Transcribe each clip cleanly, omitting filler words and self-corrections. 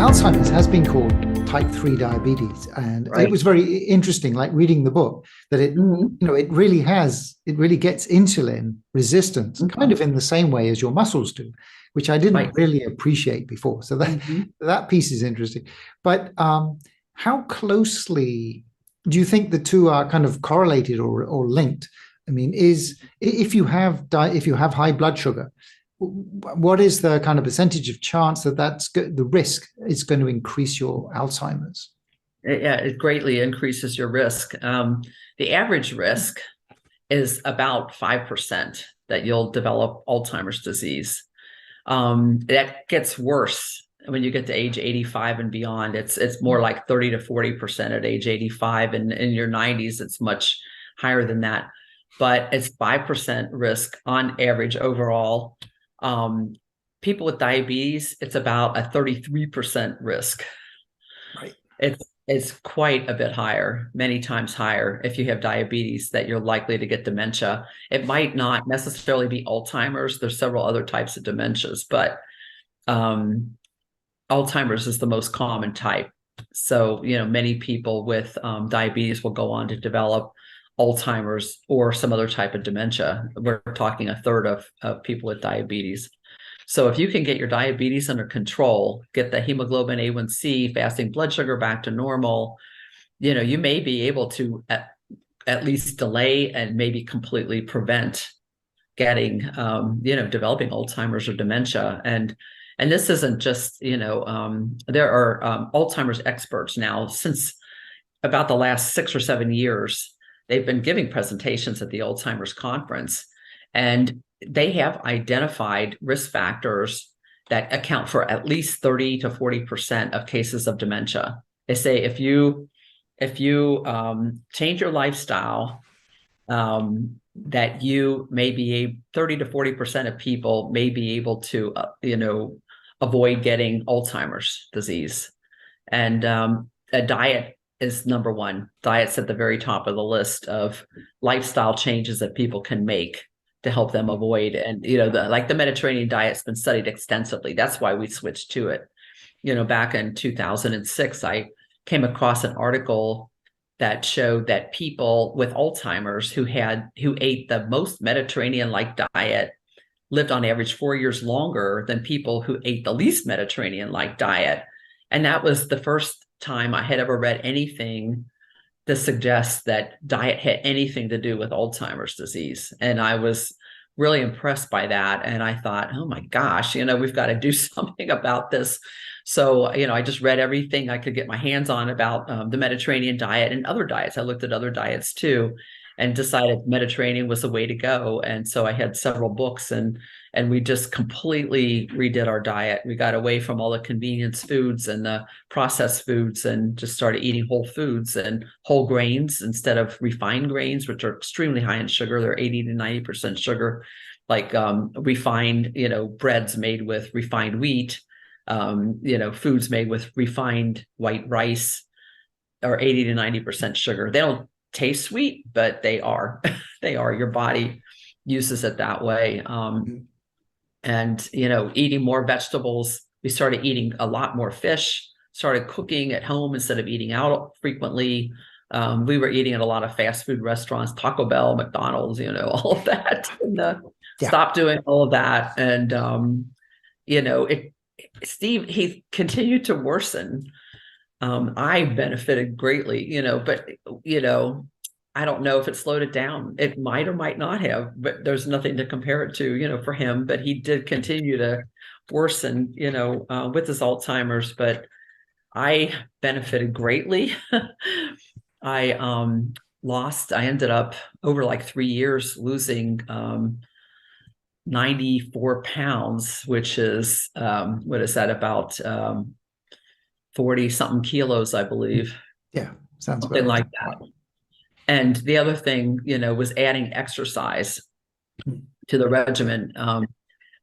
Alzheimer's has been called type 3 diabetes. And it Right. was very interesting, like reading the book, that Mhm. it really gets insulin resistance kind Mhm. of in the same way as your muscles do, which I didn't Right. really appreciate before. So that, Mhm. that piece is interesting. But how closely do you think the two are kind of correlated or linked? I mean, if you have high blood sugar, what is the kind of percentage of chance that the risk is going to increase your Alzheimer's? Yeah, it greatly increases your risk. The average risk is about 5% that you'll develop Alzheimer's disease. That gets worse when you get to age 85 and beyond. It's more like 30 to 40% at age 85, and in your 90s, it's much higher than that. But it's 5% risk on average overall. Um, People with diabetes, it's about a 33% risk. Right. It's quite a bit higher, many times higher if you have diabetes, that you're likely to get dementia. It might not necessarily be Alzheimer's. There's several other types of dementias, but um, Alzheimer's is the most common type. So, many people with diabetes will go on to develop Alzheimer's or some other type of dementia. We're talking a third of people with diabetes. So if you can get your diabetes under control, get the hemoglobin A1C, fasting blood sugar back to normal, you may be able to at least delay and maybe completely prevent getting, developing Alzheimer's or dementia. And this isn't just, there are Alzheimer's experts now since about the last 6 or 7 years. They've been giving presentations at the Alzheimer's conference, and they have identified risk factors that account for at least 30 to 40% of cases of dementia. They say if you change your lifestyle, that you may be 30 to 40% of people may be able to, avoid getting Alzheimer's disease. And a diet is number one. Diet's at the very top of the list of lifestyle changes that people can make to help them avoid. And, the Mediterranean diet's been studied extensively. That's why we switched to it. Back in 2006, I came across an article that showed that people with Alzheimer's who ate the most Mediterranean-like diet lived on average 4 years longer than people who ate the least Mediterranean-like diet. And that was the first time I had ever read anything to suggest that diet had anything to do with Alzheimer's disease. And I was really impressed by that. And I thought, oh my gosh, we've got to do something about this. So, I just read everything I could get my hands on about the Mediterranean diet and other diets. I looked at other diets too, and decided Mediterranean was the way to go. And so I had several books, and we just completely redid our diet. We got away from all the convenience foods and the processed foods and just started eating whole foods and whole grains instead of refined grains, which are extremely high in sugar. They're 80 to 90% sugar, like refined, breads made with refined wheat, foods made with refined white rice are 80 to 90% sugar. They don't taste sweet, but they are. They are. Your body uses it that way. And eating more vegetables. We started eating a lot more fish, started cooking at home instead of eating out frequently. We were eating at a lot of fast food restaurants, Taco Bell, McDonald's, all of that. And Yeah. stopped doing all of that. And it Steve, he continued to worsen. I benefited greatly, but I don't know if it slowed it down. It might or might not have, but there's nothing to compare it to, for him. But he did continue to worsen, with his Alzheimer's. But I benefited greatly. I ended up over like 3 years losing 94 pounds, which is what is that, about 40 something kilos, I believe, Yeah. Sounds about something right. like that. And the other thing, was adding exercise to the Yeah. regimen.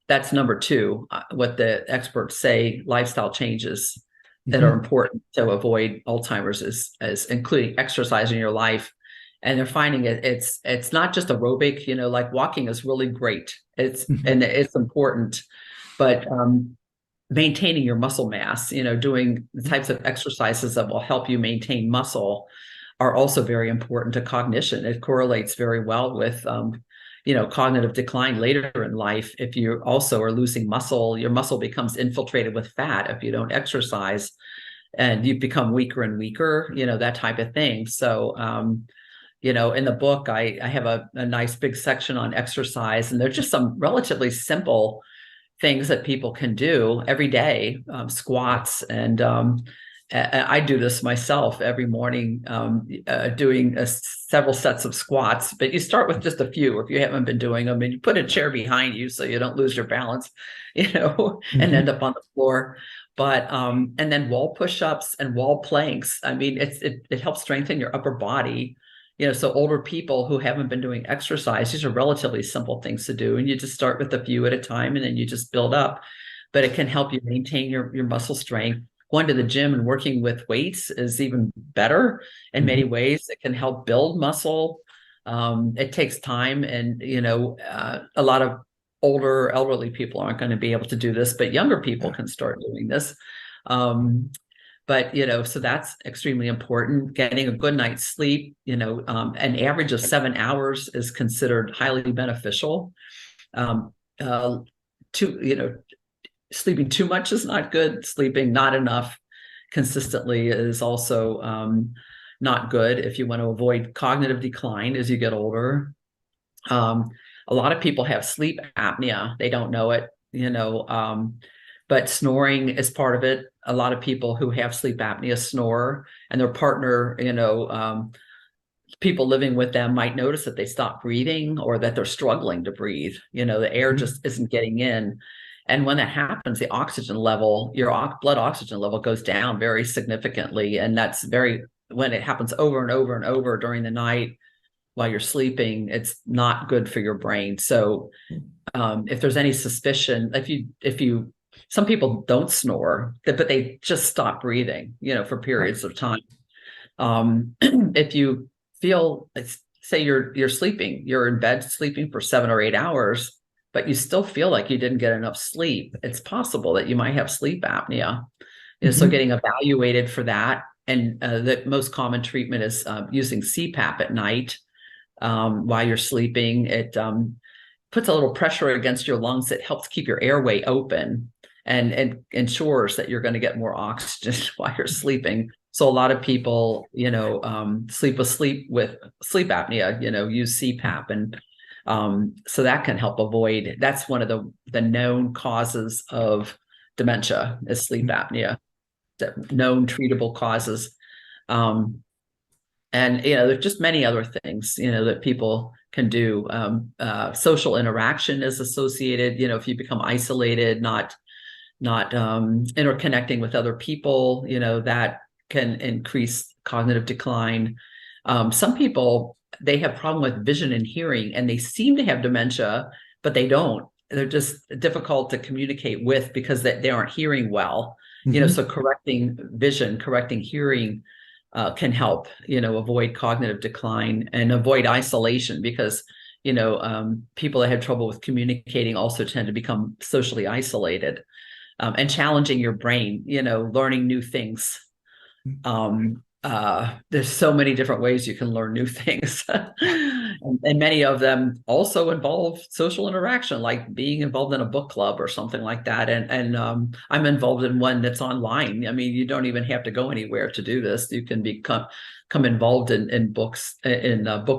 That's number two. What the experts say, lifestyle changes that are Mhm. important to avoid Alzheimer's is including exercise in your life. And they're finding it's not just aerobic, like walking is really great. It's Mhm. and it's important, but maintaining your muscle mass, doing the types of exercises that will help you maintain muscle are also very important to cognition. It correlates very well with, cognitive decline later in life. If you also are losing muscle, your muscle becomes infiltrated with fat if you don't exercise, and you become weaker and weaker, that type of thing. So, in the book, I have a nice big section on exercise, and there's just some relatively simple things that people can do every day, squats. And I do this myself every morning, doing several sets of squats, but you start with just a few if you haven't been doing them, and you put a chair behind you so you don't lose your balance, and end up on the floor. But and then wall push-ups and wall planks. I mean, it helps strengthen your upper body. So older people who haven't been doing exercise, these are relatively simple things to do. And you just start with a few at a time, and then you just build up. But it can help you maintain your muscle strength. Going to the gym and working with weights is even better in many ways. It can help build muscle. It takes time, and a lot of older elderly people aren't going to be able to do this, but younger people can start doing this. But, so that's extremely important. Getting a good night's sleep, an average of 7 hours is considered highly beneficial. Sleeping too much is not good. Sleeping not enough consistently is also not good if you want to avoid cognitive decline as you get older. A lot of people have sleep apnea. They don't know it, but snoring is part of it. A lot of people who have sleep apnea snore, and their partner, people living with them might notice that they stop breathing, or that they're struggling to breathe. The air just isn't getting in. And when that happens, the oxygen level, your blood oxygen level goes down very significantly. And when it happens over and over and over during the night while you're sleeping, it's not good for your brain. So if there's any suspicion, some people don't snore, but they just stop breathing, for periods of time. If you feel, say you're sleeping, you're in bed sleeping for 7 or 8 hours, but you still feel like you didn't get enough sleep, it's possible that you might have sleep apnea. So getting evaluated for that. And the most common treatment is using CPAP at night while you're sleeping. It puts a little pressure against your lungs. It helps keep your airway open, and ensures that you're going to get more oxygen while you're sleeping. So a lot of people, sleep with sleep apnea, use CPAP. And so that can help avoid, that's one of the known causes of dementia is sleep apnea, known treatable causes. And, there's just many other things, that people can do. Social interaction is associated, if you become isolated, not interconnecting with other people, that can increase cognitive decline. Some people, they have problem with vision and hearing, and they seem to have dementia, but they don't. They're just difficult to communicate with because they aren't hearing well. So correcting vision, correcting hearing can help, avoid cognitive decline and avoid isolation, because, people that have trouble with communicating also tend to become socially isolated. And challenging your brain, learning new things. There's so many different ways you can learn new things. and many of them also involve social interaction, like being involved in a book club or something like that. And I'm involved in one that's online. I mean, you don't even have to go anywhere to do this. You can become involved in book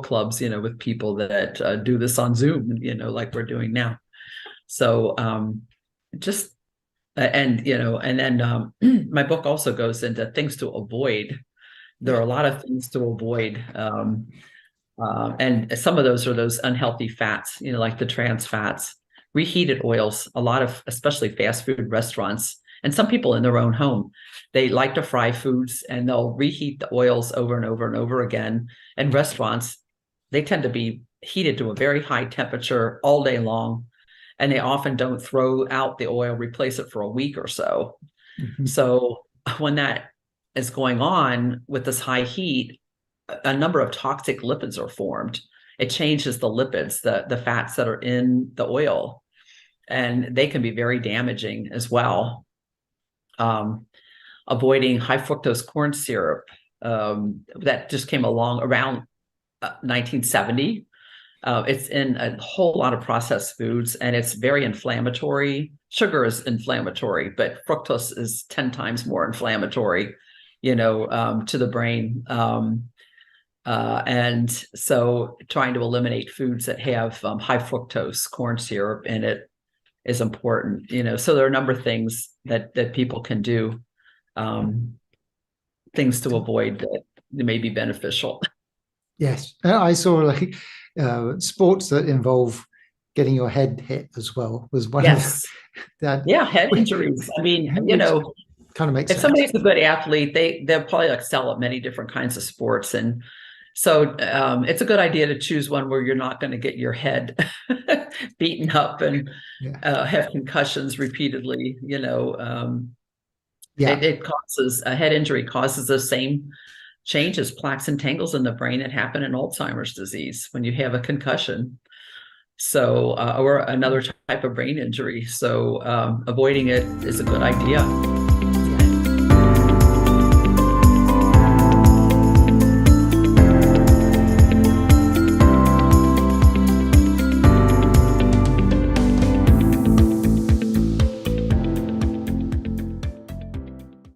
clubs, with people that do this on Zoom, like we're doing now. So and then my book also goes into things to avoid. There are a lot of things to avoid. And some of those are those unhealthy fats, like the trans fats, reheated oils, a lot of, especially fast food restaurants, and some people in their own home, they like to fry foods and they'll reheat the oils over and over and over again. And restaurants, they tend to be heated to a very high temperature all day long. And they often don't throw out the oil, replace it for a week or so. So when that is going on with this high heat, a number of toxic lipids are formed. It changes the lipids, the fats that are in the oil, and they can be very damaging as well. avoiding high fructose corn syrup. That just came along around 1970. It's in a whole lot of processed foods, and it's very inflammatory. Sugar is inflammatory, but fructose is 10 times more inflammatory, to the brain. And so trying to eliminate foods that have high fructose corn syrup in it is important, so there are a number of things that people can do, things to avoid that may be beneficial. Yes, I saw like sports that involve getting your head hit as well was one of Yes. that. Yeah, head injuries. I mean, Kind of makes if sense. somebody's a good athlete, they'll probably excel at many different kinds of sports. And so it's a good idea to choose one where you're not going to get your head beaten up and have concussions repeatedly. It causes a head injury causes the same changes, plaques and tangles in the brain that happen in Alzheimer's disease when you have a concussion. So, or another type of brain injury. So avoiding it is a good idea.